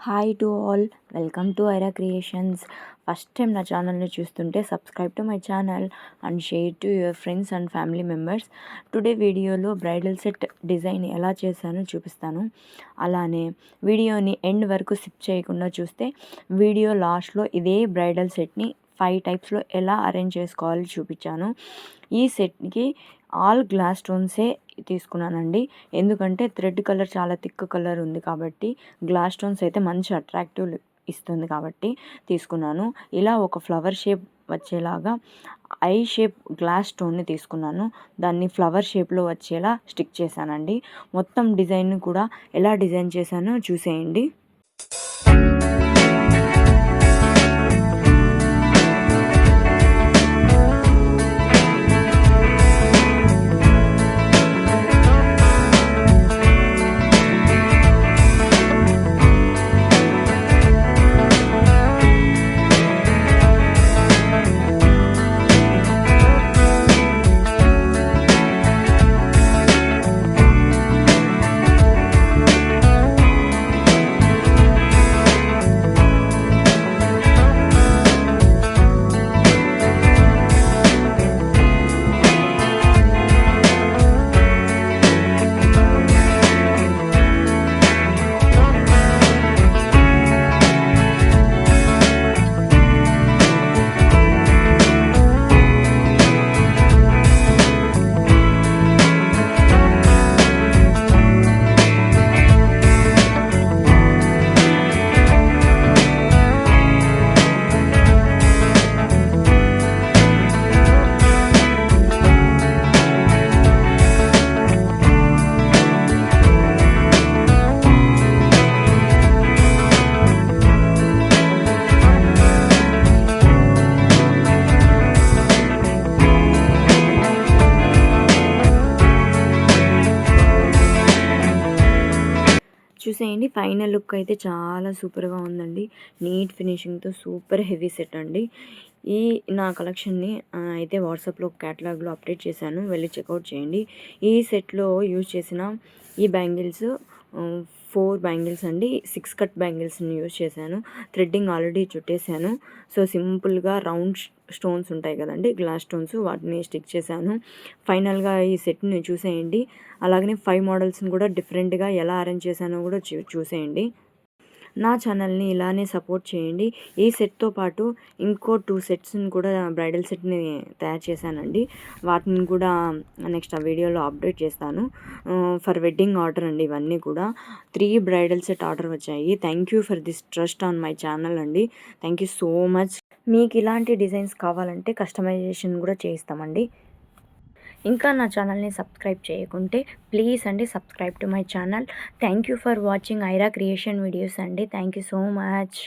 Hi to all, welcome to Aira creations. First time నా ఛానల్ని చూస్తుంటే subscribe to my channel and share to your friends and family members. Today వీడియోలో bridal set design ఎలా చేశానో చూపిస్తాను. అలానే వీడియోని ఎండ్ వరకు స్కిప్ చేయకుండా చూస్తే వీడియో లాస్ట్లో ఇదే బ్రైడల్ సెట్ని 5 టైప్స్లో ఎలా అరేంజ్ చేసుకోవాలో చూపించాను. ఈ సెట్కి ఆల్ గ్లాస్ స్టోన్సే తీసుకున్నానండి. ఎందుకంటే థ్రెడ్ కలర్ చాలా థిక్ కలర్ ఉంది కాబట్టి గ్లాస్ స్టోన్స్ అయితే మంచి అట్రాక్టివ్ ఇస్తుంది కాబట్టి తీసుకున్నాను. ఇలా ఒక ఫ్లవర్ షేప్ వచ్చేలాగా ఐ షేప్ గ్లాస్ స్టోన్ని తీసుకున్నాను. దాన్ని ఫ్లవర్ షేప్లో వచ్చేలా స్టిక్ చేశానండి. మొత్తం డిజైన్ కూడా ఎలా డిజైన్ చేశానో చూసేయండి. చూసేయండి, ఫైనల్ లుక్ అయితే చాలా సూపర్గా ఉందండి. నీట్ ఫినిషింగ్తో సూపర్ హెవీ సెట్ అండి. ఈ నా కలెక్షన్ని అయితే వాట్సాప్లో క్యాటలాగ్లో అప్డేట్ చేశాను, వెళ్ళి చెక్అవుట్ చేయండి. ఈ సెట్లో యూజ్ చేసిన ఈ బ్యాంగిల్స్ 4 బ్యాంగిల్స్ అండి. 6 కట్ బ్యాంగిల్స్ని యూజ్ చేశాను. థ్రెడ్డింగ్ ఆల్రెడీ చుట్టేశాను. సో సింపుల్గా రౌండ్ స్టోన్స్ ఉంటాయి కదండి, గ్లాస్ స్టోన్స్, వాటిని స్టిక్ చేశాను. ఫైనల్గా ఈ సెట్ని చూసేయండి. అలాగనే 5 మోడల్స్ని కూడా డిఫరెంట్గా ఎలా అరేంజ్ చేశానో కూడా చూసేయండి. నా ఛానల్ని ఇలానే సపోర్ట్ చేయండి. ఈ సెట్తో పాటు ఇంకో 2 సెట్స్ని కూడా బ్రైడల్ సెట్ని తయారు చేశానండి. వాటిని కూడా నెక్స్ట్ ఆ వీడియోలో అప్డేట్ చేస్తాను. ఫర్ వెడ్డింగ్ ఆర్డర్ అండి ఇవన్నీ కూడా. 3 బ్రైడల్ సెట్ ఆర్డర్ వచ్చాయి. Thank you for this trust on my channel అండి. Thank you so much. మీకు ఇలాంటి డిజైన్స్ కావాలంటే కస్టమైజేషన్ కూడా చేయిస్తామండి. ఇంకా నా ఛానల్ని సబ్స్క్రైబ్ చేయకుంటే ప్లీజ్ అండి subscribe to my channel. Thank you for watching Aira creation videos అండి. Thank you so much.